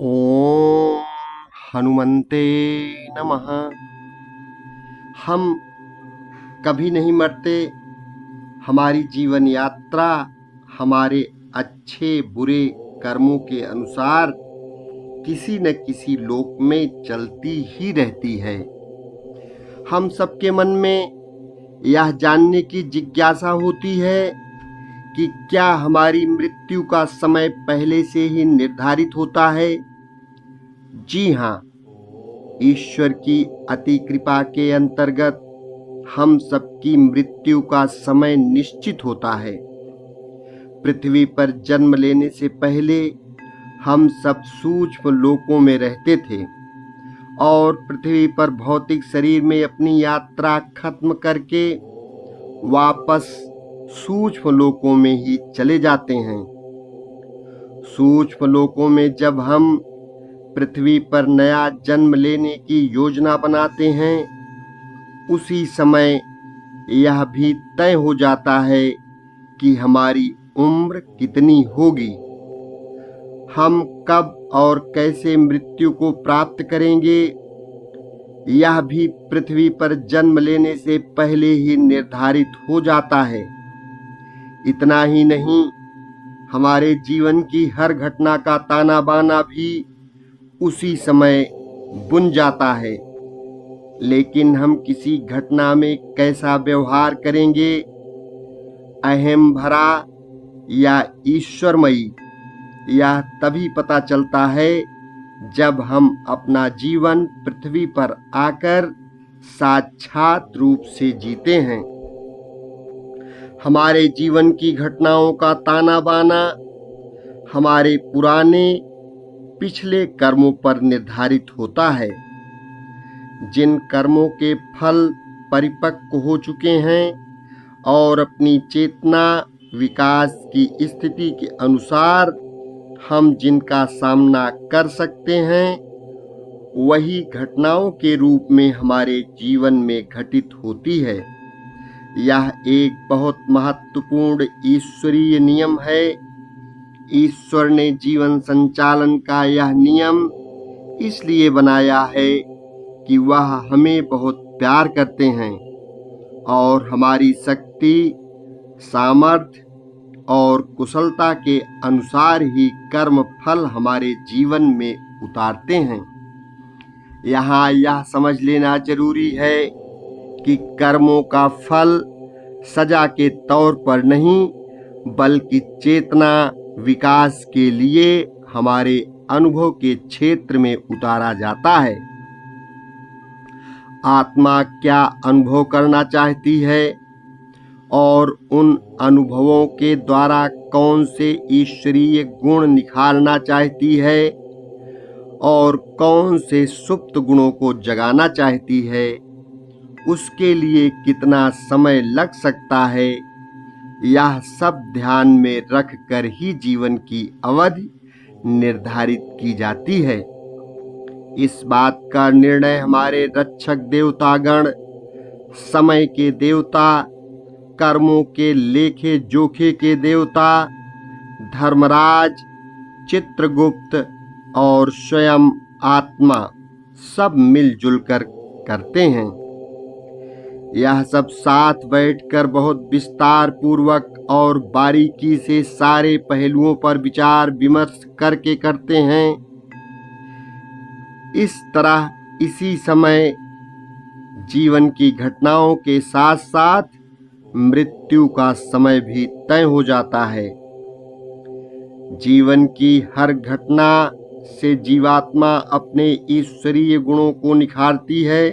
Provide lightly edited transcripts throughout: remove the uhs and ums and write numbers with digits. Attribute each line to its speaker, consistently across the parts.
Speaker 1: ओम हनुमन्ते नमः। हम कभी नहीं मरते। हमारी जीवन यात्रा हमारे अच्छे बुरे कर्मों के अनुसार किसी न किसी लोक में चलती ही रहती है। हम सबके मन में यह जानने की जिज्ञासा होती है कि क्या हमारी मृत्यु का समय पहले से ही निर्धारित होता है। जी हाँ, ईश्वर की अति कृपा के अंतर्गत हम सबकी मृत्यु का समय निश्चित होता है। पृथ्वी पर जन्म लेने से पहले हम सब सूक्ष्म लोकों में रहते थे और पृथ्वी पर भौतिक शरीर में अपनी यात्रा खत्म करके वापस सूक्ष्म लोकों में ही चले जाते हैं। सूक्ष्म लोकों में जब हम पृथ्वी पर नया जन्म लेने की योजना बनाते हैं, उसी समय यह भी तय हो जाता है कि हमारी उम्र कितनी होगी, हम कब और कैसे मृत्यु को प्राप्त करेंगे। यह भी पृथ्वी पर जन्म लेने से पहले ही निर्धारित हो जाता है। इतना ही नहीं, हमारे जीवन की हर घटना का ताना बाना भी उसी समय बुन जाता है। लेकिन हम किसी घटना में कैसा व्यवहार करेंगे, अहम भरा या ईश्वरमयी, यह तभी पता चलता है जब हम अपना जीवन पृथ्वी पर आकर साक्षात रूप से जीते हैं। हमारे जीवन की घटनाओं का ताना बाना हमारे पुराने पिछले कर्मों पर निर्धारित होता है। जिन कर्मों के फल परिपक्व हो चुके हैं और अपनी चेतना विकास की स्थिति के अनुसार हम जिनका सामना कर सकते हैं, वही घटनाओं के रूप में हमारे जीवन में घटित होती है। यह एक बहुत महत्वपूर्ण ईश्वरीय नियम है। ईश्वर ने जीवन संचालन का यह नियम इसलिए बनाया है कि वह हमें बहुत प्यार करते हैं और हमारी शक्ति, सामर्थ्य और कुशलता के अनुसार ही कर्म फल हमारे जीवन में उतारते हैं। यहाँ यह समझ लेना जरूरी है कि कर्मों का फल सजा के तौर पर नहीं, बल्कि चेतना विकास के लिए हमारे अनुभव के क्षेत्र में उतारा जाता है। आत्मा क्या अनुभव करना चाहती है और उन अनुभवों के द्वारा कौन से ईश्वरीय गुण निखारना चाहती है और कौन से सुप्त गुणों को जगाना चाहती है, उसके लिए कितना समय लग सकता है, यह सब ध्यान में रख कर ही जीवन की अवधि निर्धारित की जाती है। इस बात का निर्णय हमारे रक्षक देवतागण, समय के देवता, कर्मों के लेखे जोखे के देवता धर्मराज, चित्रगुप्त और स्वयं आत्मा सब मिलजुल कर करते हैं। यह सब साथ बैठकर बहुत विस्तार पूर्वक और बारीकी से सारे पहलुओं पर विचार विमर्श करके करते हैं। इस तरह इसी समय जीवन की घटनाओं के साथ साथ मृत्यु का समय भी तय हो जाता है। जीवन की हर घटना से जीवात्मा अपने ईश्वरीय गुणों को निखारती है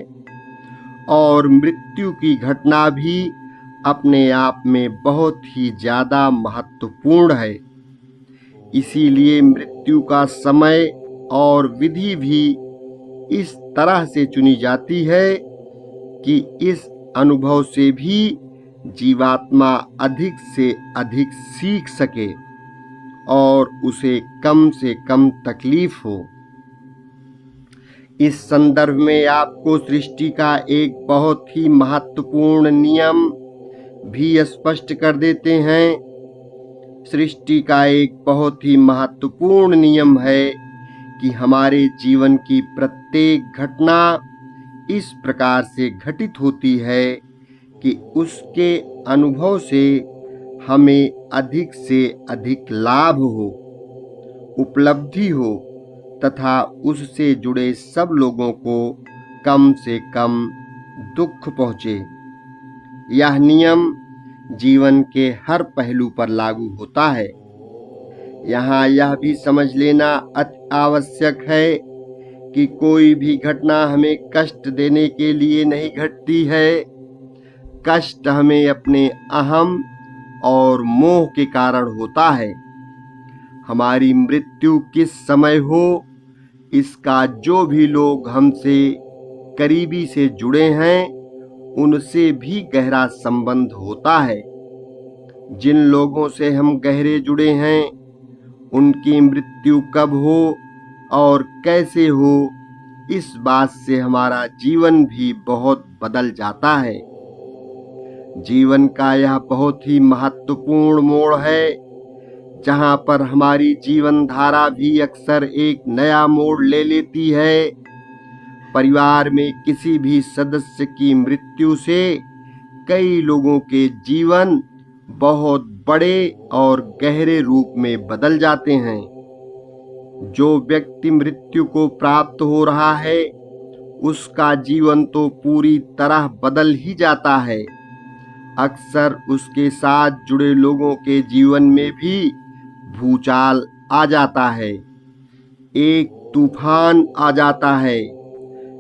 Speaker 1: और मृत्यु की घटना भी अपने आप में बहुत ही ज्यादा महत्वपूर्ण है। इसीलिए मृत्यु का समय और विधि भी इस तरह से चुनी जाती है कि इस अनुभव से भी जीवात्मा अधिक से अधिक सीख सके और उसे कम से कम तकलीफ हो। इस संदर्भ में आपको सृष्टि का एक बहुत ही महत्वपूर्ण नियम भी स्पष्ट कर देते हैं। सृष्टि का एक बहुत ही महत्वपूर्ण नियम है कि हमारे जीवन की प्रत्येक घटना इस प्रकार से घटित होती है कि उसके अनुभव से हमें अधिक से अधिक लाभ हो, उपलब्धि हो तथा उससे जुड़े सब लोगों को कम से कम दुख पहुंचे। यह नियम जीवन के हर पहलू पर लागू होता है। यहाँ यह भी समझ लेना अति आवश्यक है कि कोई भी घटना हमें कष्ट देने के लिए नहीं घटती है। कष्ट हमें अपने अहम और मोह के कारण होता है। हमारी मृत्यु किस समय हो, इसका जो भी लोग हमसे करीबी से जुड़े हैं उनसे भी गहरा संबंध होता है। जिन लोगों से हम गहरे जुड़े हैं उनकी मृत्यु कब हो और कैसे हो, इस बात से हमारा जीवन भी बहुत बदल जाता है। जीवन का यह बहुत ही महत्वपूर्ण मोड़ है जहाँ पर हमारी जीवन धारा भी अक्सर एक नया मोड़ ले लेती है। परिवार में किसी भी सदस्य की मृत्यु से कई लोगों के जीवन बहुत बड़े और गहरे रूप में बदल जाते हैं। जो व्यक्ति मृत्यु को प्राप्त हो रहा है उसका जीवन तो पूरी तरह बदल ही जाता है। अक्सर उसके साथ जुड़े लोगों के जीवन में भी भूचाल आ जाता है, एक तूफान आ जाता है।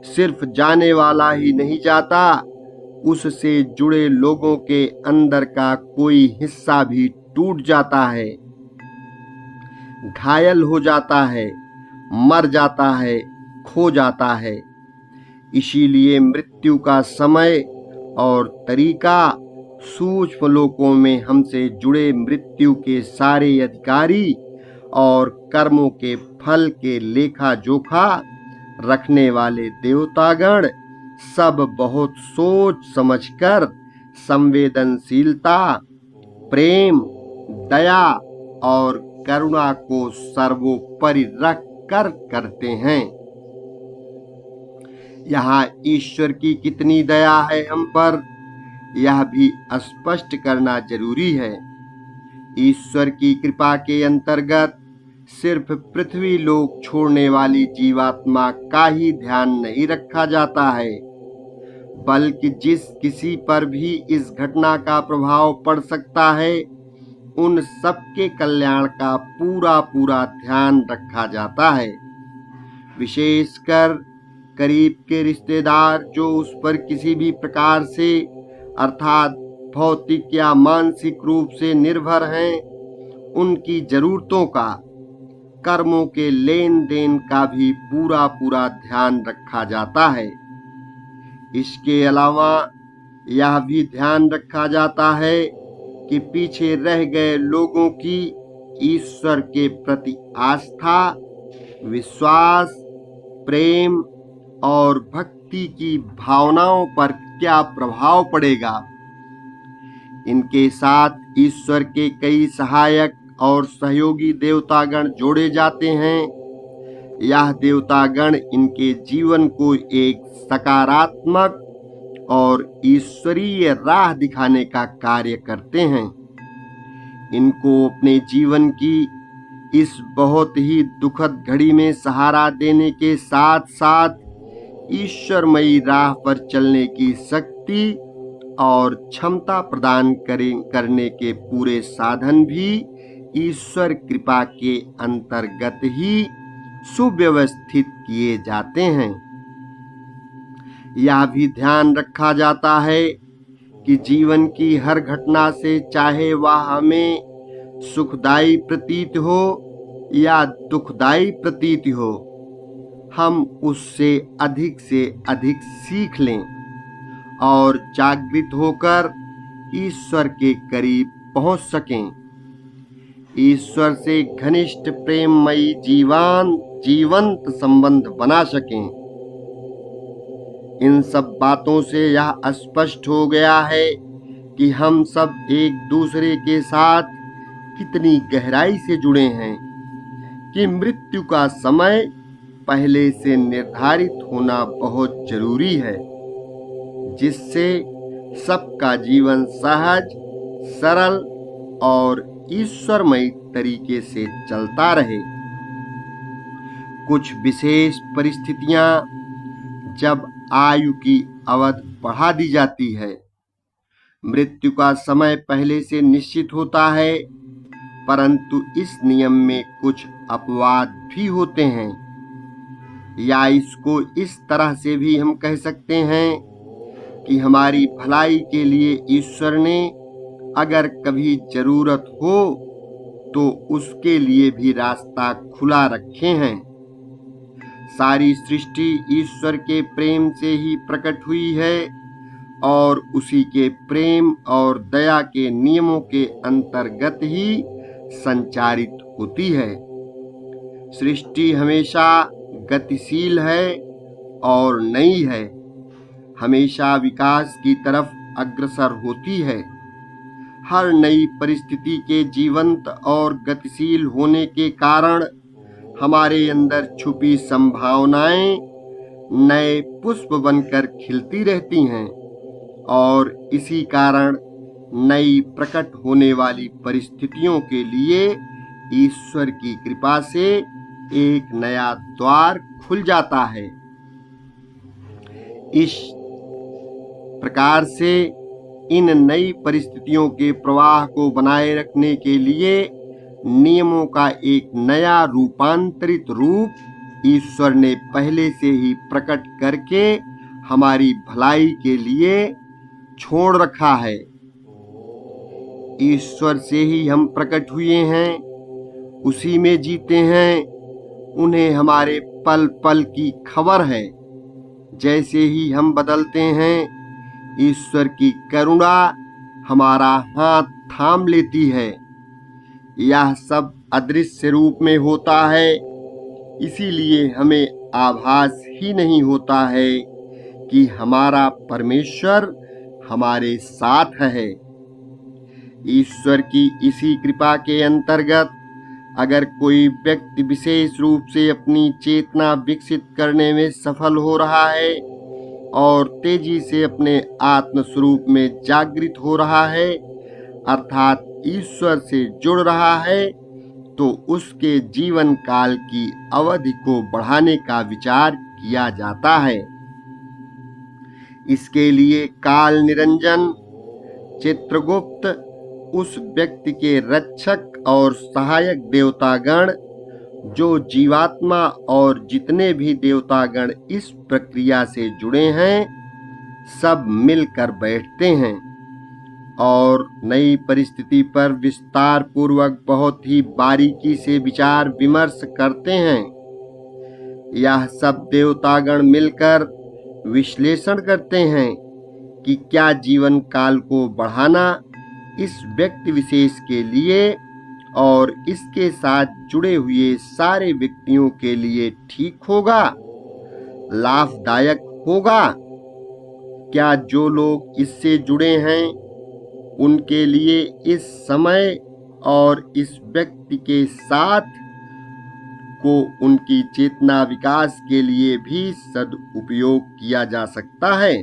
Speaker 1: सिर्फ जाने वाला ही नहीं जाता, उससे जुड़े लोगों के अंदर का कोई हिस्सा भी टूट जाता है, घायल हो जाता है, मर जाता है, खो जाता है। इसीलिए मृत्यु का समय और तरीका सूक्ष्म लोकों में हमसे जुड़े मृत्यु के सारे अधिकारी और कर्मों के फल के लेखा जोखा रखने वाले देवतागण सब बहुत सोच समझकर संवेदनशीलता, प्रेम, दया और करुणा को सर्वोपरि रख कर करते हैं। यहाँ ईश्वर की कितनी दया है हम पर, यह भी स्पष्ट करना जरूरी है। ईश्वर की कृपा के अंतर्गत सिर्फ पृथ्वी लोक छोड़ने वाली जीवात्मा का ही ध्यान नहीं रखा जाता है, बल्कि जिस किसी पर भी इस घटना का प्रभाव पड़ सकता है उन सबके कल्याण का पूरा पूरा ध्यान रखा जाता है। विशेषकर करीब के रिश्तेदार जो उस पर किसी भी प्रकार से अर्थात भौतिक या मानसिक रूप से निर्भर हैं, उनकी जरूरतों का, कर्मों के लेन देन का भी पूरा पूरा ध्यान रखा जाता है। इसके अलावा यह भी ध्यान रखा जाता है कि पीछे रह गए लोगों की ईश्वर के प्रति आस्था, विश्वास, प्रेम और भक्ति की भावनाओं पर क्या प्रभाव पड़ेगा। इनके साथ ईश्वर के कई सहायक और सहयोगी देवतागण जोड़े जाते हैं। यह देवतागण इनके जीवन को एक सकारात्मक और ईश्वरीय राह दिखाने का कार्य करते हैं। इनको अपने जीवन की इस बहुत ही दुखद घड़ी में सहारा देने के साथ साथ ईश्वरमयी राह पर चलने की शक्ति और क्षमता प्रदान करने के पूरे साधन भी ईश्वर कृपा के अंतर्गत ही सुव्यवस्थित किए जाते हैं। यह भी ध्यान रखा जाता है कि जीवन की हर घटना से, चाहे वह हमें सुखदायी प्रतीत हो या दुखदायी प्रतीत हो, हम उससे से अधिक सीख लें और जागृत होकर ईश्वर के करीब पहुंच सकें, ईश्वर से घनिष्ठ प्रेममयी जीवंत संबंध बना सकें। इन सब बातों से यह स्पष्ट हो गया है कि हम सब एक दूसरे के साथ कितनी गहराई से जुड़े हैं कि मृत्यु का समय पहले से निर्धारित होना बहुत जरूरी है, जिससे सबका जीवन सहज, सरल और ईश्वरमय तरीके से चलता रहे। कुछ विशेष परिस्थितियां जब आयु की अवधि बढ़ा दी जाती है, मृत्यु का समय पहले से निश्चित होता है, परंतु इस नियम में कुछ अपवाद भी होते हैं। या इसको इस तरह से भी हम कह सकते हैं कि हमारी भलाई के लिए ईश्वर ने अगर कभी जरूरत हो तो उसके लिए भी रास्ता खुला रखे हैं। सारी सृष्टि ईश्वर के प्रेम से ही प्रकट हुई है और उसी के प्रेम और दया के नियमों के अंतर्गत ही संचारित होती है। सृष्टि हमेशा गतिशील है और नई है, हमेशा विकास की तरफ अग्रसर होती है। हर नई परिस्थिति के जीवंत और गतिशील होने के कारण हमारे अंदर छुपी संभावनाएं नए पुष्प बनकर खिलती रहती हैं और इसी कारण नई प्रकट होने वाली परिस्थितियों के लिए ईश्वर की कृपा से एक नया द्वार खुल जाता है। इस प्रकार से इन नई परिस्थितियों के प्रवाह को बनाए रखने के लिए नियमों का एक नया रूपांतरित रूप ईश्वर ने पहले से ही प्रकट करके हमारी भलाई के लिए छोड़ रखा है। ईश्वर से ही हम प्रकट हुए हैं, उसी में जीते हैं, उन्हें हमारे पल पल की खबर है। जैसे ही हम बदलते हैं, ईश्वर की करुणा हमारा हाथ थाम लेती है। यह सब अदृश्य रूप में होता है, इसीलिए हमें आभास ही नहीं होता है कि हमारा परमेश्वर हमारे साथ है। ईश्वर की इसी कृपा के अंतर्गत अगर कोई व्यक्ति विशेष रूप से अपनी चेतना विकसित करने में सफल हो रहा है और तेजी से अपने आत्म स्वरूप में जागृत हो रहा है, अर्थात ईश्वर से जुड़ रहा है, तो उसके जीवन काल की अवधि को बढ़ाने का विचार किया जाता है। इसके लिए काल निरंजन चित्रगुप्त उस व्यक्ति के रक्षक और सहायक देवतागण, जो जीवात्मा और जितने भी देवतागण इस प्रक्रिया से जुड़े हैं, सब मिलकर बैठते हैं और नई परिस्थिति पर विस्तार पूर्वक बहुत ही बारीकी से विचार विमर्श करते हैं। यह सब देवतागण मिलकर विश्लेषण करते हैं कि क्या जीवन काल को बढ़ाना इस व्यक्ति विशेष के लिए और इसके साथ जुड़े हुए सारे व्यक्तियों के लिए ठीक होगा, लाभदायक होगा। क्या जो लोग इससे जुड़े हैं उनके लिए इस समय और इस व्यक्ति के साथ को उनकी चेतना विकास के लिए भी सदुपयोग किया जा सकता है?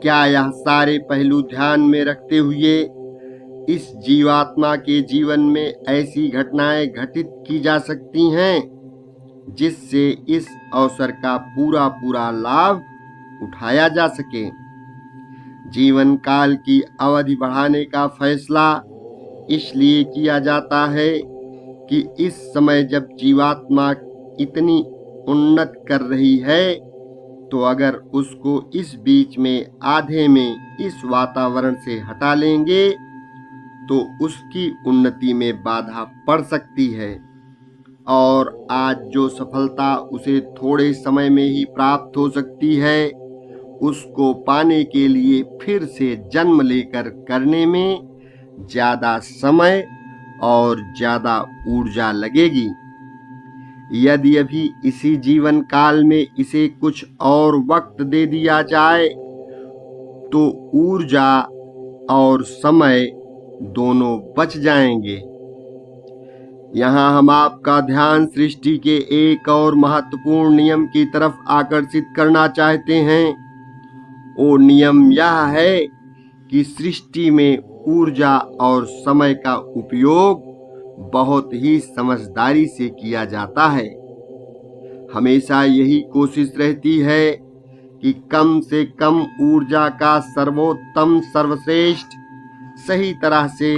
Speaker 1: क्या यह सारे पहलू ध्यान में रखते हुए इस जीवात्मा के जीवन में ऐसी घटनाएं घटित की जा सकती हैं जिससे इस अवसर का पूरा लाभ उठाया जा सके? जीवन काल की अवधि बढ़ाने का फैसला इसलिए किया जाता है कि इस समय जब जीवात्मा इतनी उन्नत कर रही है, तो अगर उसको इस बीच में आधे में इस वातावरण से हटा लेंगे तो उसकी उन्नति में बाधा पड़ सकती है और आज जो सफलता उसे थोड़े समय में ही प्राप्त हो सकती है, उसको पाने के लिए फिर से जन्म लेकर करने में ज्यादा समय और ज्यादा ऊर्जा लगेगी। यदि अभी इसी जीवन काल में इसे कुछ और वक्त दे दिया जाए तो ऊर्जा और समय दोनों बच जाएंगे। यहाँ हम आपका ध्यान सृष्टि के एक और महत्वपूर्ण नियम की तरफ आकर्षित करना चाहते हैं। वो नियम यह है कि सृष्टि में ऊर्जा और समय का उपयोग बहुत ही समझदारी से किया जाता है। हमेशा यही कोशिश रहती है कि कम से कम ऊर्जा का सर्वोत्तम सर्वश्रेष्ठ सही तरह से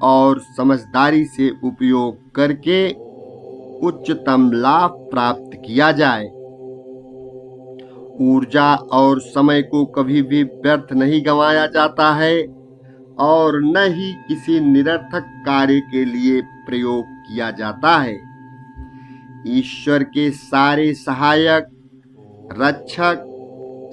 Speaker 1: और समझदारी से उपयोग करके उच्चतम लाभ प्राप्त किया जाए। ऊर्जा और समय को कभी भी व्यर्थ नहीं गंवाया जाता है और न ही किसी निरर्थक कार्य के लिए प्रयोग किया जाता है। ईश्वर के सारे सहायक, रक्षक,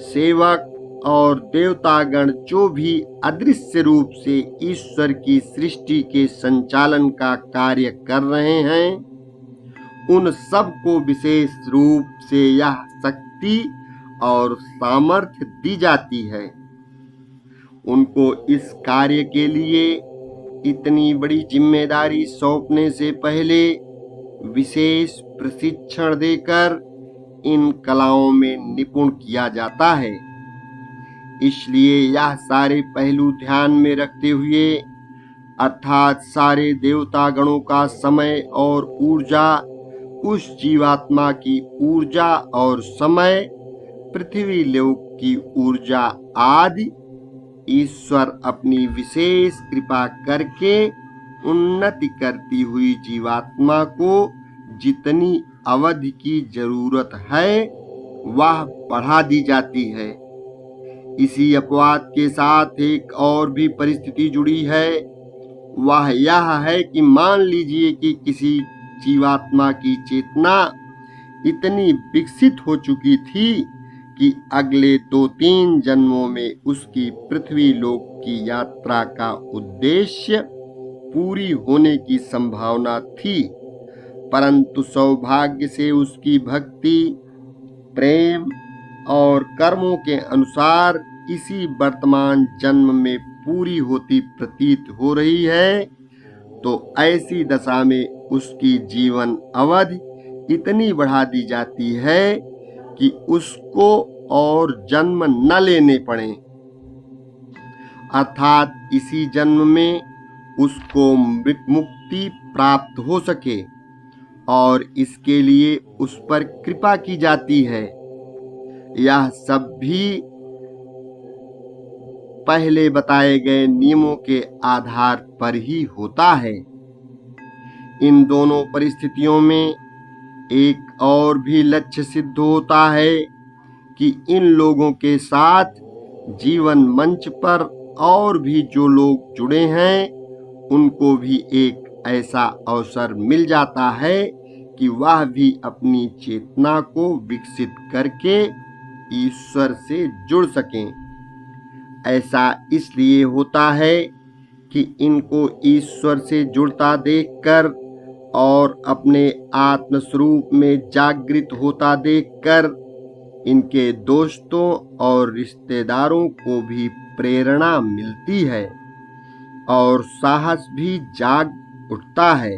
Speaker 1: सेवक और देवतागण जो भी अदृश्य रूप से ईश्वर की सृष्टि के संचालन का कार्य कर रहे हैं, उन सब को विशेष रूप से यह शक्ति और सामर्थ्य दी जाती है। उनको इस कार्य के लिए इतनी बड़ी जिम्मेदारी सौंपने से पहले विशेष प्रशिक्षण देकर इन कलाओं में निपुण किया जाता है। इसलिए यह सारे पहलू ध्यान में रखते हुए, अर्थात सारे देवता गणों का समय और ऊर्जा, उस जीवात्मा की ऊर्जा और समय, पृथ्वी लोक की ऊर्जा आदि, ईश्वर अपनी विशेष कृपा करके उन्नति करती हुई जीवात्मा को जितनी अवधि की जरूरत है वह बढ़ा दी जाती है। इसी अपवाद के साथ एक और भी परिस्थिति जुड़ी है। वह यह है कि मान लीजिए कि किसी जीवात्मा की चेतना इतनी विकसित हो चुकी थी कि अगले 2-3 जन्मों में उसकी पृथ्वी लोक की यात्रा का उद्देश्य पूरी होने की संभावना थी, परंतु सौभाग्य से उसकी भक्ति, प्रेम और कर्मों के अनुसार इसी वर्तमान जन्म में पूरी होती प्रतीत हो रही है। तो ऐसी दशा में उसकी जीवन अवधि इतनी बढ़ा दी जाती है कि उसको और जन्म न लेने पड़े, अर्थात इसी जन्म में उसको मुक्ति प्राप्त हो सके, और इसके लिए उस पर कृपा की जाती है। यह सब भी पहले बताए गए नियमों के आधार पर ही होता है। इन दोनों परिस्थितियों में एक और भी लक्ष्य सिद्ध होता है कि इन लोगों के साथ जीवन मंच पर और भी जो लोग जुड़े हैं, उनको भी एक ऐसा अवसर मिल जाता है कि वह भी अपनी चेतना को विकसित करके ईश्वर से जुड़ सकें। ऐसा इसलिए होता है कि इनको ईश्वर से जुड़ता देखकर और अपने आत्म स्वरूप में जागृत होता देखकर इनके दोस्तों और रिश्तेदारों को भी प्रेरणा मिलती है और साहस भी जाग उठता है।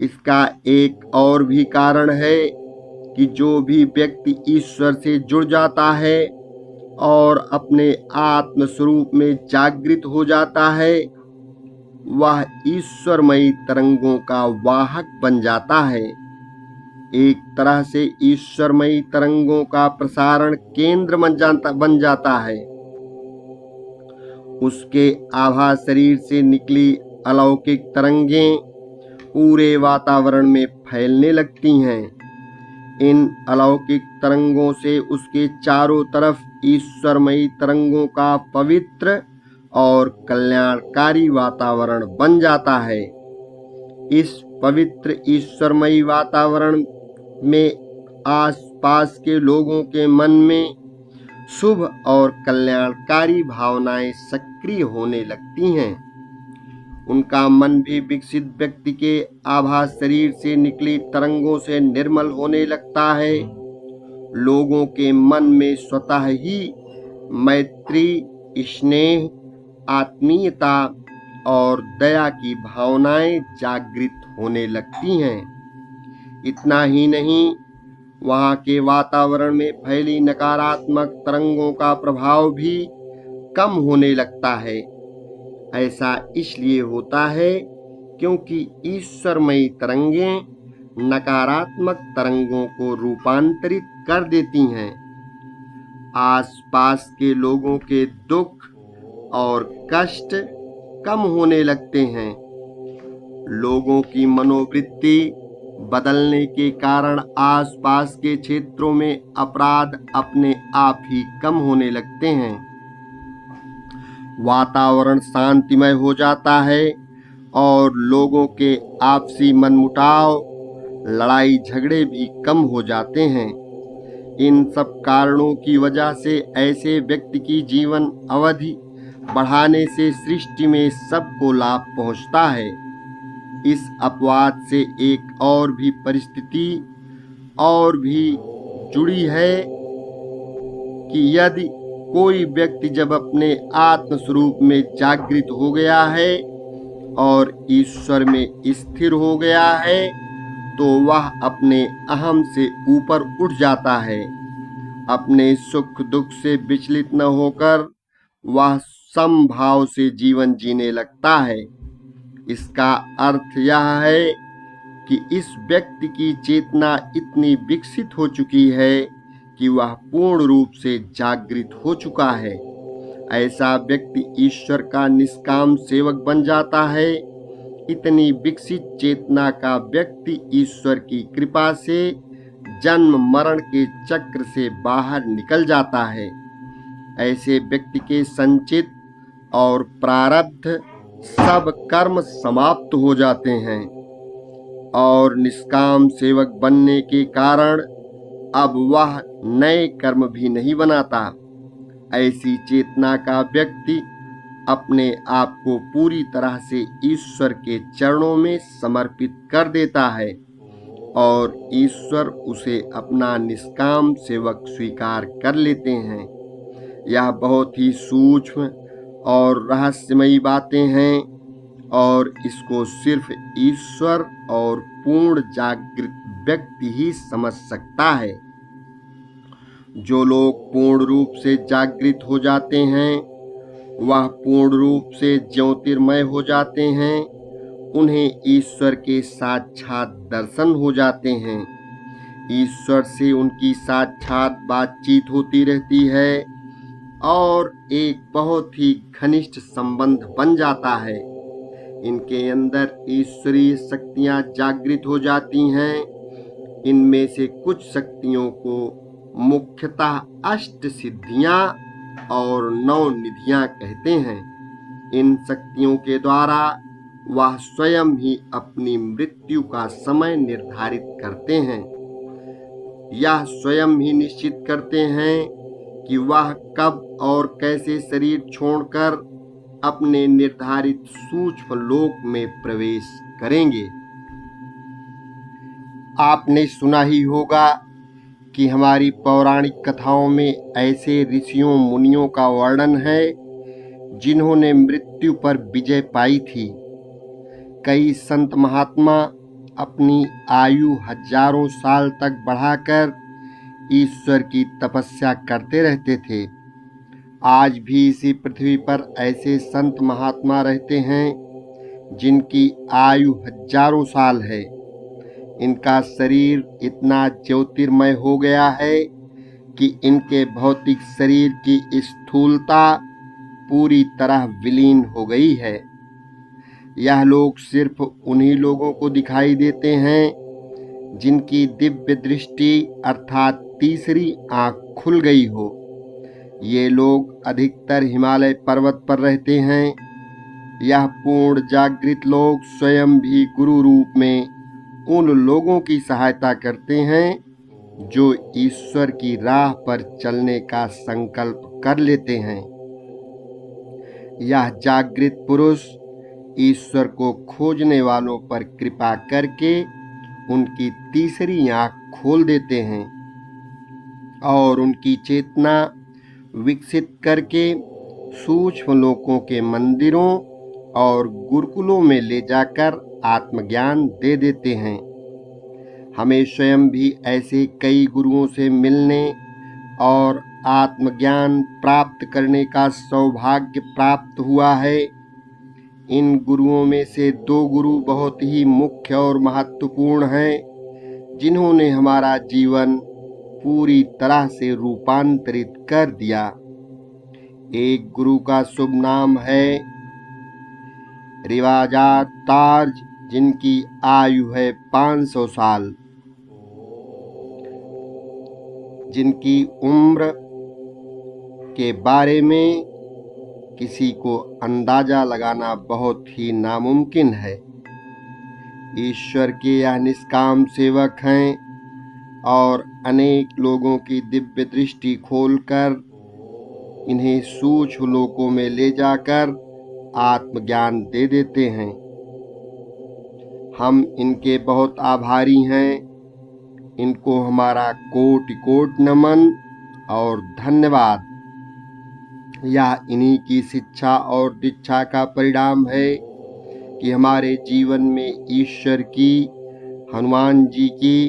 Speaker 1: इसका एक और भी कारण है कि जो भी व्यक्ति ईश्वर से जुड़ जाता है और अपने आत्म स्वरूप में जागृत हो जाता है, वह ईश्वरमयी तरंगों का वाहक बन जाता है। एक तरह से ईश्वरमयी तरंगों का प्रसारण केंद्र बन जाता है। उसके आभा शरीर से निकली अलौकिक तरंगें पूरे वातावरण में फैलने लगती हैं। इन अलौकिक तरंगों से उसके चारों तरफ ईश्वरमयी तरंगों का पवित्र और कल्याणकारी वातावरण बन जाता है। इस पवित्र ईश्वरमयी वातावरण में आसपास के लोगों के मन में शुभ और कल्याणकारी भावनाएं सक्रिय होने लगती हैं। उनका मन भी विकसित व्यक्ति के आभास शरीर से निकली तरंगों से निर्मल होने लगता है। लोगों के मन में स्वतः ही मैत्री, स्नेह, आत्मीयता और दया की भावनाएं जागृत होने लगती हैं। इतना ही नहीं, वहाँ के वातावरण में फैली नकारात्मक तरंगों का प्रभाव भी कम होने लगता है। ऐसा इसलिए होता है क्योंकि ईश्वरमयी तरंगें नकारात्मक तरंगों को रूपांतरित कर देती हैं। आसपास के लोगों के दुख और कष्ट कम होने लगते हैं। लोगों की मनोवृत्ति बदलने के कारण आसपास के क्षेत्रों में अपराध अपने आप ही कम होने लगते हैं। वातावरण शांतिमय हो जाता है और लोगों के आपसी मनमुटाव, लड़ाई झगड़े भी कम हो जाते हैं। इन सब कारणों की वजह से ऐसे व्यक्ति की जीवन अवधि बढ़ाने से सृष्टि में सबको लाभ पहुंचता है। इस अपवाद से एक और भी परिस्थिति और भी जुड़ी है कि यदि कोई व्यक्ति जब अपने आत्म स्वरूप में जागृत हो गया है और ईश्वर में स्थिर हो गया है, तो वह अपने अहम से ऊपर उठ जाता है। अपने सुख दुख से विचलित न होकर वह समभाव से जीवन जीने लगता है। इसका अर्थ यह है कि इस व्यक्ति की चेतना इतनी विकसित हो चुकी है कि वह पूर्ण रूप से जागृत हो चुका है। ऐसा व्यक्ति ईश्वर का निष्काम सेवक बन जाता है। इतनी विकसित चेतना का व्यक्ति ईश्वर की कृपा से जन्म मरण के चक्र से बाहर निकल जाता है। ऐसे व्यक्ति के संचित और प्रारब्ध सब कर्म समाप्त हो जाते हैं और निष्काम सेवक बनने के कारण अब वह नए कर्म भी नहीं बनाता। ऐसी चेतना का व्यक्ति अपने आप को पूरी तरह से ईश्वर के चरणों में समर्पित कर देता है और ईश्वर उसे अपना निष्काम सेवक स्वीकार कर लेते हैं। यह बहुत ही सूक्ष्म और रहस्यमयी बातें हैं और इसको सिर्फ ईश्वर और पूर्ण जागृत व्यक्ति ही समझ सकता है। जो लोग पूर्ण रूप से जागृत हो जाते हैं वह पूर्ण रूप से ज्योतिर्मय हो जाते हैं। उन्हें ईश्वर के साक्षात दर्शन हो जाते हैं। ईश्वर से उनकी साक्षात बातचीत होती रहती है और एक बहुत ही घनिष्ठ संबंध बन जाता है। इनके अंदर ईश्वरीय शक्तियां जागृत हो जाती हैं। इनमें से कुछ शक्तियों को मुख्यतः अष्ट सिद्धियां और 9 निधियां कहते हैं। इन शक्तियों के द्वारा वह स्वयं ही अपनी मृत्यु का समय निर्धारित करते हैं। यह स्वयं ही निश्चित करते हैं कि वह कब और कैसे शरीर छोड़कर अपने निर्धारित सूक्ष्म लोक में प्रवेश करेंगे। आपने सुना ही होगा कि हमारी पौराणिक कथाओं में ऐसे ऋषियों मुनियों का वर्णन है जिन्होंने मृत्यु पर विजय पाई थी। कई संत महात्मा अपनी आयु हजारों साल तक बढ़ाकर ईश्वर की तपस्या करते रहते थे। आज भी इसी पृथ्वी पर ऐसे संत महात्मा रहते हैं जिनकी आयु हजारों साल है। इनका शरीर इतना ज्योतिर्मय हो गया है कि इनके भौतिक शरीर की स्थूलता पूरी तरह विलीन हो गई है। यह लोग सिर्फ उन्हीं लोगों को दिखाई देते हैं जिनकी दिव्य दृष्टि अर्थात तीसरी आंख खुल गई हो। ये लोग अधिकतर हिमालय पर्वत पर रहते हैं। यह पूर्ण जागृत लोग स्वयं भी गुरु रूप में उन लोगों की सहायता करते हैं जो ईश्वर की राह पर चलने का संकल्प कर लेते हैं। यह जागृत पुरुष ईश्वर को खोजने वालों पर कृपा करके उनकी तीसरी आंख खोल देते हैं और उनकी चेतना विकसित करके सूक्ष्म लोकों के मंदिरों और गुरुकुलों में ले जाकर आत्मज्ञान दे देते हैं। हमें स्वयं भी ऐसे कई गुरुओं से मिलने और आत्मज्ञान प्राप्त करने का सौभाग्य प्राप्त हुआ है। इन गुरुओं में से 2 गुरु बहुत ही मुख्य और महत्वपूर्ण हैं, जिन्होंने हमारा जीवन पूरी तरह से रूपांतरित कर दिया। एक गुरु का शुभ नाम है रिवाजात तार्ज, जिनकी आयु है 500 साल। जिनकी उम्र के बारे में किसी को अंदाजा लगाना बहुत ही नामुमकिन है। ईश्वर के यह निष्काम सेवक हैं और अनेक लोगों की दिव्य दृष्टि खोलकर इन्हें सूक्ष्म लोकों में ले जाकर आत्मज्ञान दे देते हैं। हम इनके बहुत आभारी हैं। इनको हमारा कोटि कोटि नमन और धन्यवाद। यह इन्हीं की शिक्षा और दीक्षा का परिणाम है कि हमारे जीवन में ईश्वर की, हनुमान जी की,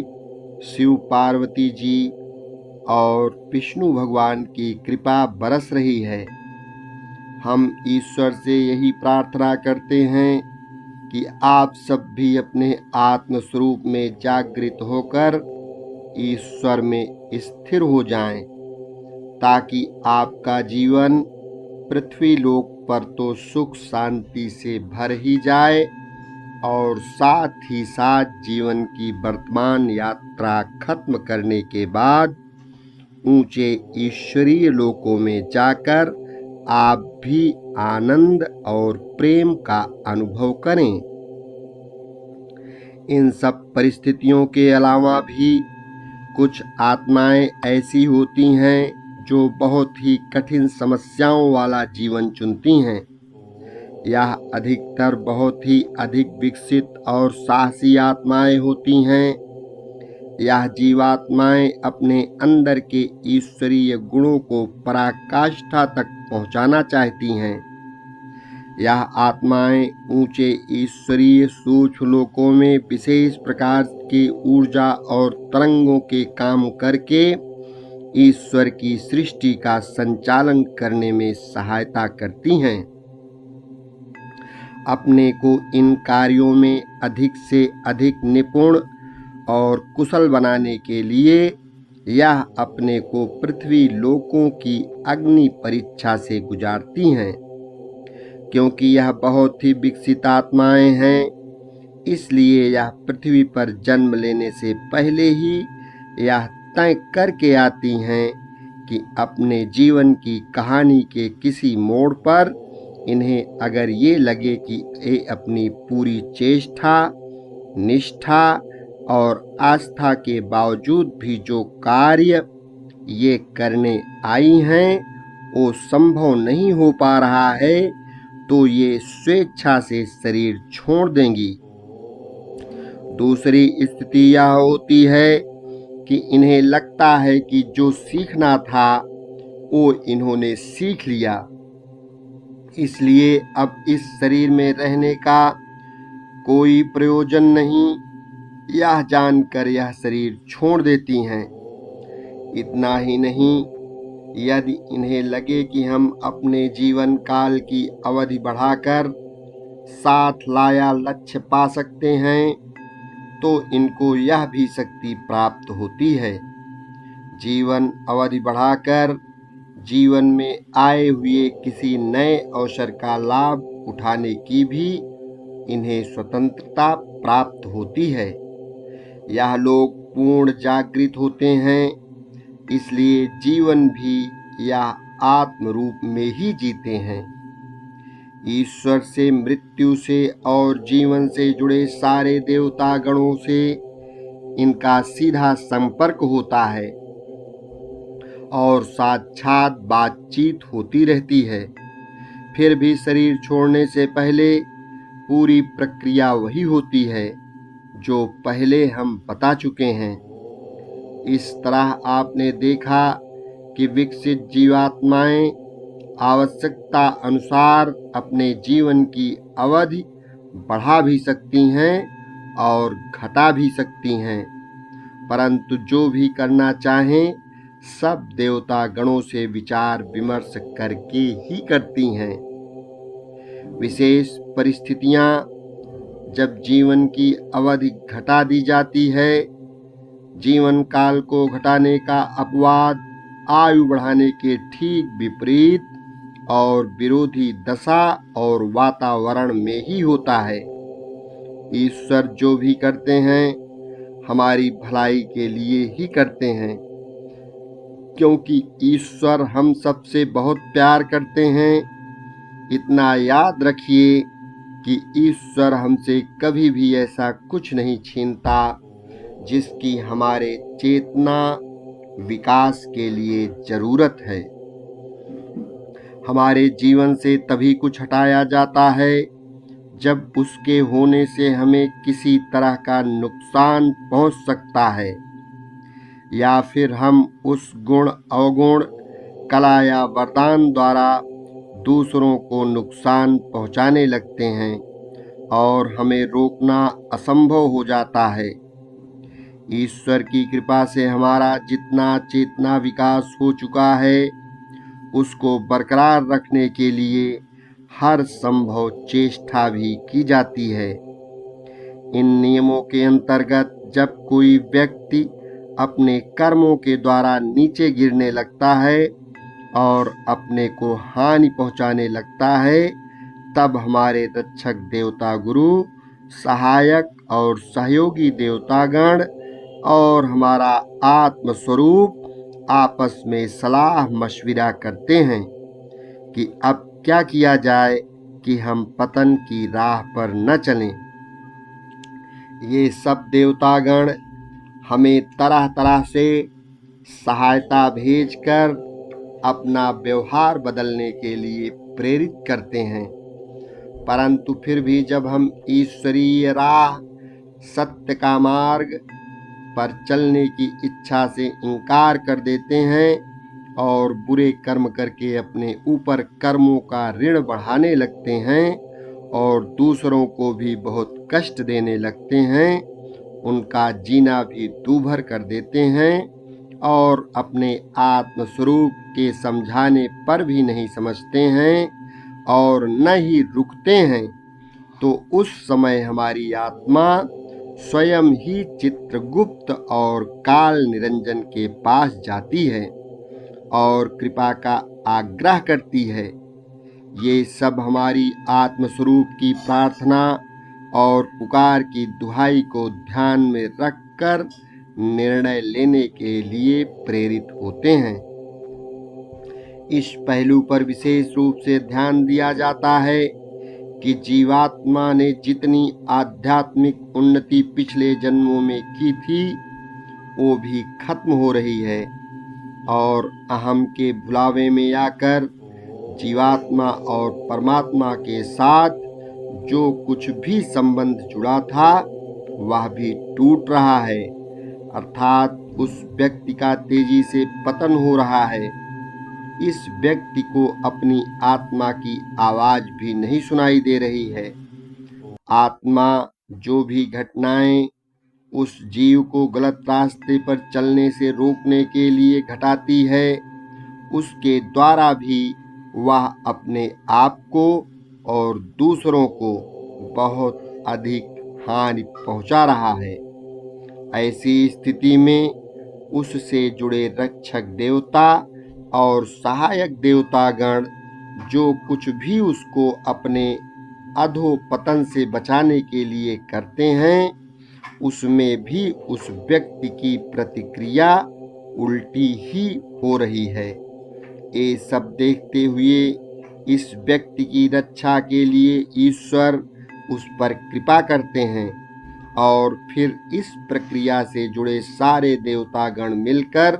Speaker 1: शिव पार्वती जी और विष्णु भगवान की कृपा बरस रही है। हम ईश्वर से यही प्रार्थना करते हैं कि आप सब भी अपने आत्म स्वरूप में जागृत होकर ईश्वर में स्थिर हो जाएं, ताकि आपका जीवन पृथ्वी लोक पर तो सुख शांति से भर ही जाए और साथ ही साथ जीवन की वर्तमान यात्रा खत्म करने के बाद ऊंचे ईश्वरीय लोकों में जाकर आप भी आनंद और प्रेम का अनुभव करें। इन सब परिस्थितियों के अलावा भी कुछ आत्माएं ऐसी होती हैं जो बहुत ही कठिन समस्याओं वाला जीवन चुनती हैं। यह अधिकतर बहुत ही अधिक विकसित और साहसी आत्माएं होती हैं। यह जीवात्माएं अपने अंदर के ईश्वरीय गुणों को पराकाष्ठा तक पहुंचाना चाहती हैं। यह आत्माएं ऊंचे ईश्वरीय सूक्ष्म लोकों में विशेष प्रकार की ऊर्जा और तरंगों के काम करके ईश्वर की सृष्टि का संचालन करने में सहायता करती हैं। अपने को इन कार्यों में अधिक से अधिक निपुण और कुशल बनाने के लिए यह अपने को पृथ्वी लोकों की अग्नि परीक्षा से गुजारती हैं। क्योंकि यह बहुत ही विकसित आत्माएं हैं, इसलिए यह पृथ्वी पर जन्म लेने से पहले ही यह तय करके आती हैं कि अपने जीवन की कहानी के किसी मोड़ पर इन्हें अगर ये लगे कि ये अपनी पूरी चेष्टा, निष्ठा और आस्था के बावजूद भी जो कार्य ये करने आई हैं वो संभव नहीं हो पा रहा है, तो ये स्वेच्छा से शरीर छोड़ देंगी। दूसरी स्थिति यह होती है कि इन्हें लगता है कि जो सीखना था वो इन्होंने सीख लिया, इसलिए अब इस शरीर में रहने का कोई प्रयोजन नहीं, यह जानकर यह शरीर छोड़ देती हैं। इतना ही नहीं, यदि इन्हें लगे कि हम अपने जीवन काल की अवधि बढ़ाकर साथ लाया लक्ष्य पा सकते हैं, तो इनको यह भी शक्ति प्राप्त होती है। जीवन अवधि बढ़ाकर जीवन में आए हुए किसी नए अवसर का लाभ उठाने की भी इन्हें स्वतंत्रता प्राप्त होती है। यह लोग पूर्ण जागृत होते हैं, इसलिए जीवन भी यह आत्म रूप में ही जीते हैं। ईश्वर से, मृत्यु से और जीवन से जुड़े सारे देवता गणों से इनका सीधा संपर्क होता है और साक्षात बातचीत होती रहती है। फिर भी शरीर छोड़ने से पहले पूरी प्रक्रिया वही होती है जो पहले हम बता चुके हैं। इस तरह आपने देखा कि विकसित जीवात्माएं आवश्यकता अनुसार अपने जीवन की अवधि बढ़ा भी सकती हैं और घटा भी सकती हैं, परंतु जो भी करना चाहें सब देवता गणों से विचार विमर्श करके ही करती हैं। विशेष परिस्थितियां जब जीवन की अवधि घटा दी जाती है, जीवन काल को घटाने का अपवाद आयु बढ़ाने के ठीक विपरीत और विरोधी दशा और वातावरण में ही होता है। ईश्वर जो भी करते हैं हमारी भलाई के लिए ही करते हैं, क्योंकि ईश्वर हम सबसे बहुत प्यार करते हैं। इतना याद रखिए कि ईश्वर हमसे कभी भी ऐसा कुछ नहीं छीनता जिसकी हमारे चेतना विकास के लिए जरूरत है। हमारे जीवन से तभी कुछ हटाया जाता है जब उसके होने से हमें किसी तरह का नुकसान पहुंच सकता है, या फिर हम उस गुण अवगुण कला या वरदान द्वारा दूसरों को नुकसान पहुंचाने लगते हैं और हमें रोकना असंभव हो जाता है। ईश्वर की कृपा से हमारा जितना चेतना विकास हो चुका है उसको बरकरार रखने के लिए हर संभव चेष्टा भी की जाती है। इन नियमों के अंतर्गत जब कोई व्यक्ति अपने कर्मों के द्वारा नीचे गिरने लगता है और अपने को हानि पहुंचाने लगता है, तब हमारे रक्षक देवता गुरु, सहायक और सहयोगी देवतागण और हमारा आत्म स्वरूप आपस में सलाह मशविरा करते हैं कि अब क्या किया जाए कि हम पतन की राह पर न चलें। ये सब देवतागण हमें तरह तरह से सहायता भेजकर अपना व्यवहार बदलने के लिए प्रेरित करते हैं, परंतु फिर भी जब हम ईश्वरीय राह, सत्य का मार्ग पर चलने की इच्छा से इनकार कर देते हैं और बुरे कर्म करके अपने ऊपर कर्मों का ऋण बढ़ाने लगते हैं और दूसरों को भी बहुत कष्ट देने लगते हैं, उनका जीना भी दूभर कर देते हैं और अपने आत्म स्वरूप के समझाने पर भी नहीं समझते हैं और न ही रुकते हैं, तो उस समय हमारी आत्मा स्वयं ही चित्रगुप्त और काल निरंजन के पास जाती है और कृपा का आग्रह करती है। ये सब हमारी आत्मस्वरूप की प्रार्थना और पुकार की दुहाई को ध्यान में रखकर निर्णय लेने के लिए प्रेरित होते हैं। इस पहलू पर विशेष रूप से ध्यान दिया जाता है कि जीवात्मा ने जितनी आध्यात्मिक उन्नति पिछले जन्मों में की थी वो भी खत्म हो रही है और अहम के भुलावे में आकर जीवात्मा और परमात्मा के साथ जो कुछ भी संबंध जुड़ा था वह भी टूट रहा है, अर्थात उस व्यक्ति का तेजी से पतन हो रहा है। इस व्यक्ति को अपनी आत्मा की आवाज भी नहीं सुनाई दे रही है। आत्मा जो भी घटनाएं उस जीव को गलत रास्ते पर चलने से रोकने के लिए घटाती है, उसके द्वारा भी वह अपने आप को और दूसरों को बहुत अधिक हानि पहुंचा रहा है। ऐसी स्थिति में उससे जुड़े रक्षक देवता और सहायक देवतागण जो कुछ भी उसको अपने अधोपतन से बचाने के लिए करते हैं, उसमें भी उस व्यक्ति की प्रतिक्रिया उल्टी ही हो रही है। ये सब देखते हुए इस व्यक्ति की रक्षा के लिए ईश्वर उस पर कृपा करते हैं और फिर इस प्रक्रिया से जुड़े सारे देवतागण मिलकर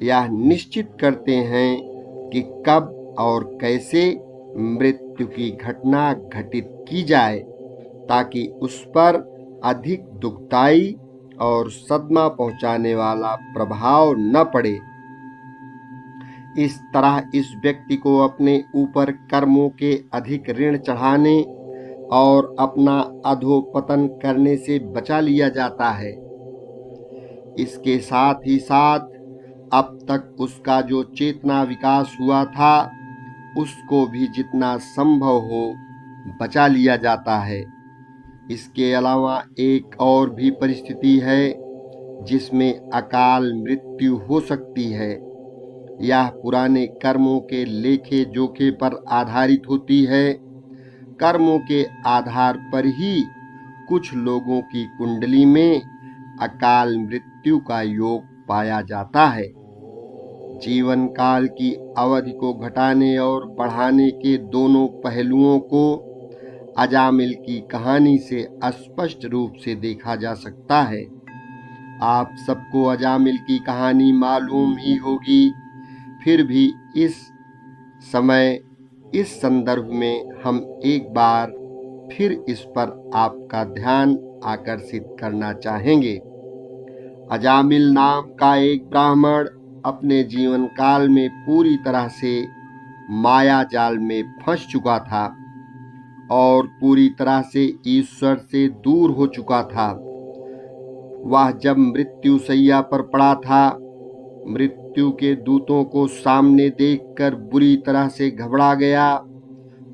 Speaker 1: यह निश्चित करते हैं कि कब और कैसे मृत्यु की घटना घटित की जाए ताकि उस पर अधिक दुखदाई और सदमा पहुंचाने वाला प्रभाव न पड़े। इस तरह इस व्यक्ति को अपने ऊपर कर्मों के अधिक ऋण चढ़ाने और अपना अधोपतन करने से बचा लिया जाता है। इसके साथ ही साथ अब तक उसका जो चेतना विकास हुआ था उसको भी जितना संभव हो बचा लिया जाता है। इसके अलावा एक और भी परिस्थिति है जिसमें अकाल मृत्यु हो सकती है। यह पुराने कर्मों के लेखे जोखे पर आधारित होती है। कर्मों के आधार पर ही कुछ लोगों की कुंडली में अकाल मृत्यु का योग पाया जाता है। जीवन काल की अवधि को घटाने और बढ़ाने के दोनों पहलुओं को अजामिल की कहानी से स्पष्ट रूप से देखा जा सकता है। आप सबको अजामिल की कहानी मालूम ही होगी, फिर भी इस समय इस संदर्भ में हम एक बार फिर इस पर आपका ध्यान आकर्षित करना चाहेंगे। अजामिल नाम का एक ब्राह्मण अपने जीवन काल में पूरी तरह से माया जाल में फंस चुका था और पूरी तरह से ईश्वर से दूर हो चुका था। वह जब मृत्यु शैया पर पड़ा था, मृत्यु के दूतों को सामने देखकर बुरी तरह से घबरा गया।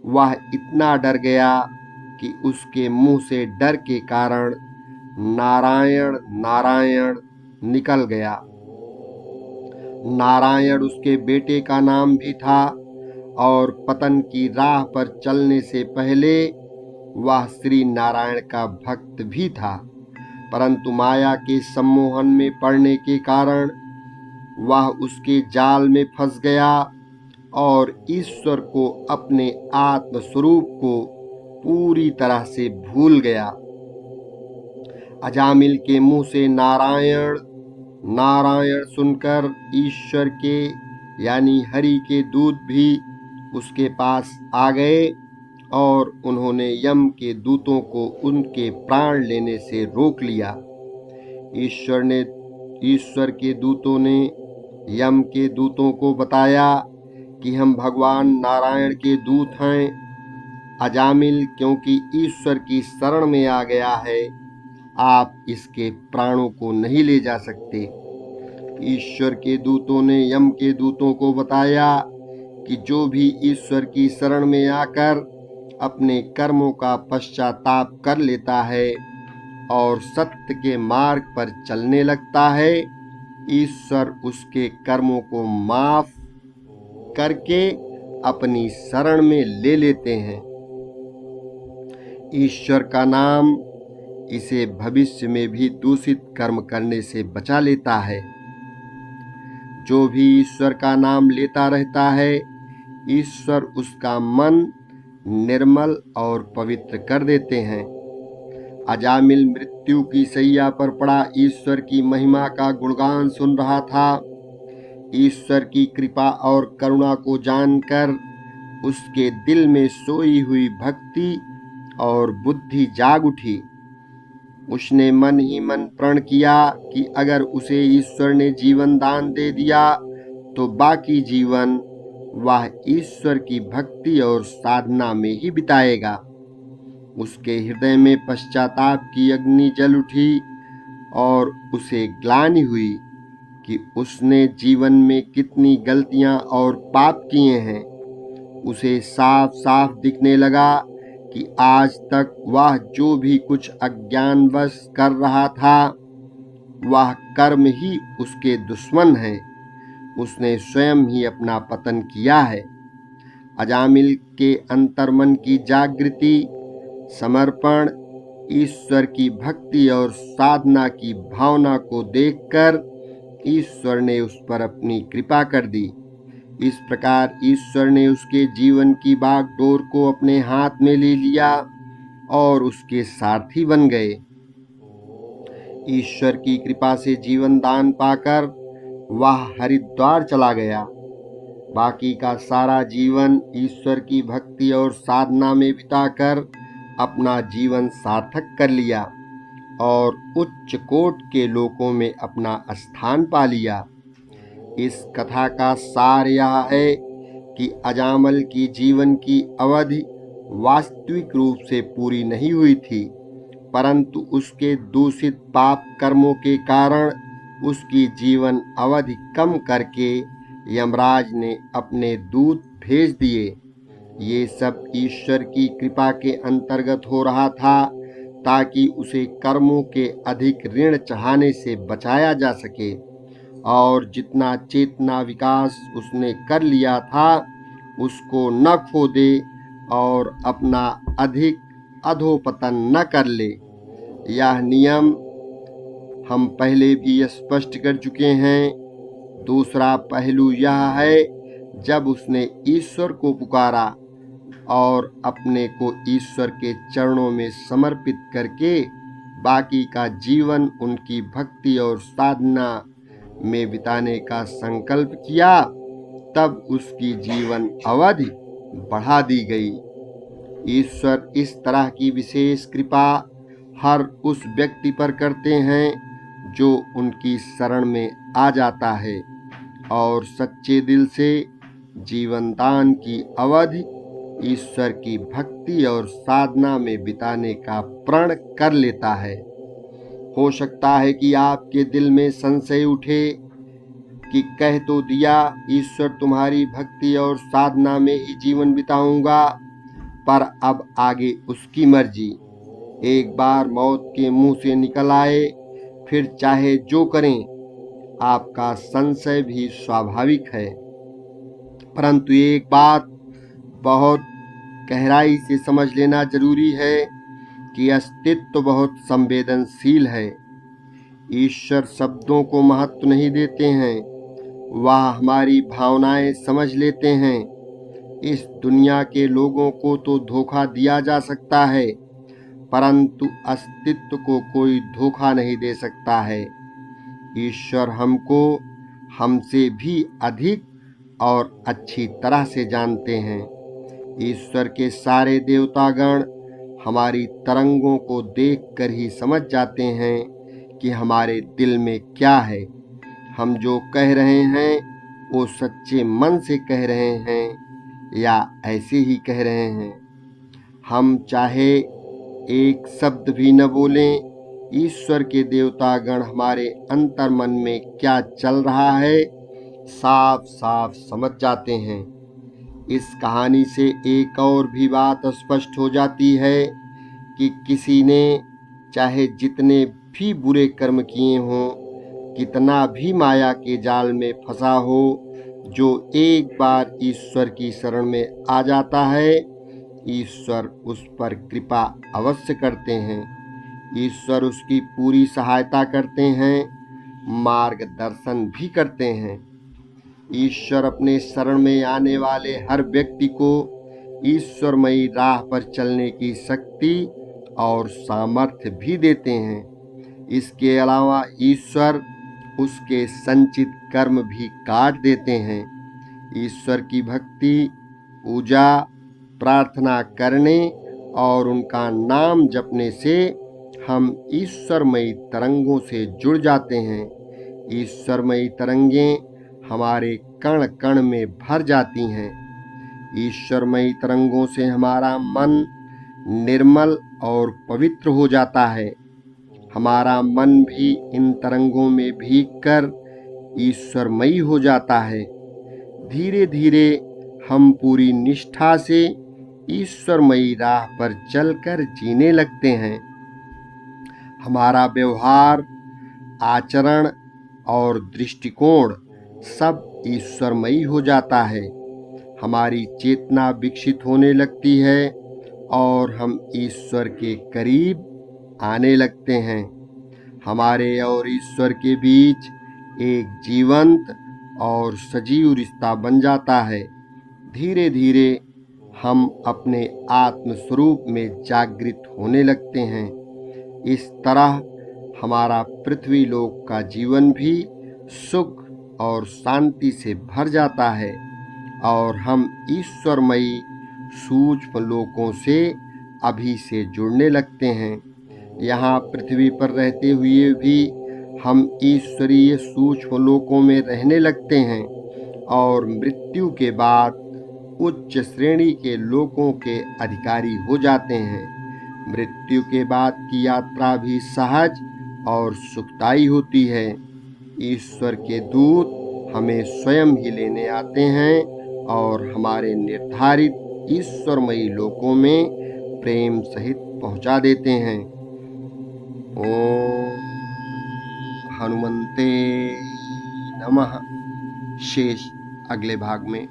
Speaker 1: वह इतना डर गया कि उसके मुंह से डर के कारण नारायण नारायण निकल गया। नारायण उसके बेटे का नाम भी था और पतन की राह पर चलने से पहले वह श्री नारायण का भक्त भी था, परंतु माया के सम्मोहन में पड़ने के कारण वह उसके जाल में फंस गया और ईश्वर को, अपने आत्म स्वरूप को पूरी तरह से भूल गया। अजामिल के मुंह से नारायण नारायण सुनकर ईश्वर के यानी हरि के दूत भी उसके पास आ गए और उन्होंने यम के दूतों को उनके प्राण लेने से रोक लिया। ईश्वर के दूतों ने यम के दूतों को बताया कि हम भगवान नारायण के दूत हैं। अजामिल क्योंकि ईश्वर की शरण में आ गया है, आप इसके प्राणों को नहीं ले जा सकते। ईश्वर के दूतों ने यम के दूतों को बताया कि जो भी ईश्वर की शरण में आकर अपने कर्मों का पश्चाताप कर लेता है और सत्य के मार्ग पर चलने लगता है, ईश्वर उसके कर्मों को माफ करके अपनी शरण में ले लेते हैं। ईश्वर का नाम इसे भविष्य में भी दूषित कर्म करने से बचा लेता है। जो भी ईश्वर का नाम लेता रहता है, ईश्वर उसका मन निर्मल और पवित्र कर देते हैं। अजामिल मृत्यु की शैया पर पड़ा ईश्वर की महिमा का गुणगान सुन रहा था। ईश्वर की कृपा और करुणा को जानकर उसके दिल में सोई हुई भक्ति और बुद्धि जाग उठी। उसने मन ही मन प्रण किया कि अगर उसे ईश्वर ने जीवन दान दे दिया तो बाकी जीवन वह ईश्वर की भक्ति और साधना में ही बिताएगा। उसके हृदय में पश्चाताप की अग्नि जल उठी और उसे ग्लानि हुई कि उसने जीवन में कितनी गलतियां और पाप किए हैं। उसे साफ साफ दिखने लगा कि आज तक वह जो भी कुछ अज्ञानवश कर रहा था, वह कर्म ही उसके दुश्मन हैं। उसने स्वयं ही अपना पतन किया है। अजामिल के अंतर्मन की जागृति, समर्पण, ईश्वर की भक्ति और साधना की भावना को देखकर ईश्वर ने उस पर अपनी कृपा कर दी। इस प्रकार ईश्वर ने उसके जीवन की बागडोर को अपने हाथ में ले लिया और उसके सारथी बन गए। ईश्वर की कृपा से जीवन दान पाकर वह हरिद्वार चला गया। बाकी का सारा जीवन ईश्वर की भक्ति और साधना में बिताकर अपना जीवन सार्थक कर लिया और उच्च कोट के लोकों में अपना स्थान पा लिया। इस कथा का सार यह है कि अजामल की जीवन की अवधि वास्तविक रूप से पूरी नहीं हुई थी, परंतु उसके दूषित पाप कर्मों के कारण उसकी जीवन अवधि कम करके यमराज ने अपने दूत भेज दिए। ये सब ईश्वर की कृपा के अंतर्गत हो रहा था, ताकि उसे कर्मों के अधिक ऋण चढ़ाने से बचाया जा सके और जितना चेतना विकास उसने कर लिया था उसको न खो दे और अपना अधिक अधोपतन न कर ले। यह नियम हम पहले भी स्पष्ट कर चुके हैं। दूसरा पहलू यह है, जब उसने ईश्वर को पुकारा और अपने को ईश्वर के चरणों में समर्पित करके बाकी का जीवन उनकी भक्ति और साधना में बिताने का संकल्प किया, तब उसकी जीवन अवधि बढ़ा दी गई। ईश्वर इस तरह की विशेष कृपा हर उस व्यक्ति पर करते हैं जो उनकी शरण में आ जाता है और सच्चे दिल से जीवन दान की अवधि ईश्वर की भक्ति और साधना में बिताने का प्रण कर लेता है। हो सकता है कि आपके दिल में संशय उठे कि कह तो दिया ईश्वर तुम्हारी भक्ति और साधना में ही जीवन बिताऊंगा, पर अब आगे उसकी मर्जी। एक बार मौत के मुंह से निकल आए फिर चाहे जो करें। आपका संशय भी स्वाभाविक है, परंतु एक बात बहुत गहराई से समझ लेना जरूरी है कि अस्तित्व बहुत संवेदनशील है। ईश्वर शब्दों को महत्व नहीं देते हैं, वह हमारी भावनाएं समझ लेते हैं। इस दुनिया के लोगों को तो धोखा दिया जा सकता है, परंतु अस्तित्व को कोई धोखा नहीं दे सकता है। ईश्वर हमको हमसे भी अधिक और अच्छी तरह से जानते हैं। ईश्वर के सारे देवतागण हमारी तरंगों को देखकर ही समझ जाते हैं कि हमारे दिल में क्या है। हम जो कह रहे हैं वो सच्चे मन से कह रहे हैं या ऐसे ही कह रहे हैं। हम चाहे एक शब्द भी न बोलें, ईश्वर के देवतागण हमारे अंतर मन में क्या चल रहा है साफ साफ समझ जाते हैं। इस कहानी से एक और भी बात स्पष्ट हो जाती है कि किसी ने चाहे जितने भी बुरे कर्म किए हों, कितना भी माया के जाल में फंसा हो, जो एक बार ईश्वर की शरण में आ जाता है, ईश्वर उस पर कृपा अवश्य करते हैं। ईश्वर उसकी पूरी सहायता करते हैं, मार्गदर्शन भी करते हैं। ईश्वर अपने शरण में आने वाले हर व्यक्ति को ईश्वरमयी राह पर चलने की शक्ति और सामर्थ्य भी देते हैं। इसके अलावा ईश्वर उसके संचित कर्म भी काट देते हैं। ईश्वर की भक्ति, पूजा, प्रार्थना करने और उनका नाम जपने से हम ईश्वरमयी तरंगों से जुड़ जाते हैं। ईश्वरमयी तरंगें हमारे कण कण में भर जाती हैं। ईश्वरमयी तरंगों से हमारा मन निर्मल और पवित्र हो जाता है। हमारा मन भी इन तरंगों में भीगकर ईश्वरमयी हो जाता है। धीरे धीरे हम पूरी निष्ठा से ईश्वरमयी राह पर चलकर जीने लगते हैं। हमारा व्यवहार, आचरण और दृष्टिकोण सब ईश्वरमयी हो जाता है। हमारी चेतना विकसित होने लगती है और हम ईश्वर के करीब आने लगते हैं। हमारे और ईश्वर के बीच एक जीवंत और सजीव रिश्ता बन जाता है। धीरे धीरे हम अपने आत्म स्वरूप में जागृत होने लगते हैं। इस तरह हमारा पृथ्वी लोक का जीवन भी सुख और शांति से भर जाता है और हम ईश्वरमयी सूक्ष्म लोकों से अभी से जुड़ने लगते हैं। यहाँ पृथ्वी पर रहते हुए भी हम ईश्वरीय सूक्ष्म लोकों में रहने लगते हैं और मृत्यु के बाद उच्च श्रेणी के लोकों के अधिकारी हो जाते हैं। मृत्यु के बाद की यात्रा भी सहज और सुखदायी होती है। ईश्वर के दूत हमें स्वयं ही लेने आते हैं और हमारे निर्धारित ईश्वरमयी लोकों में प्रेम सहित पहुंचा देते हैं। ओम हनुमंते नमः। शेष अगले भाग में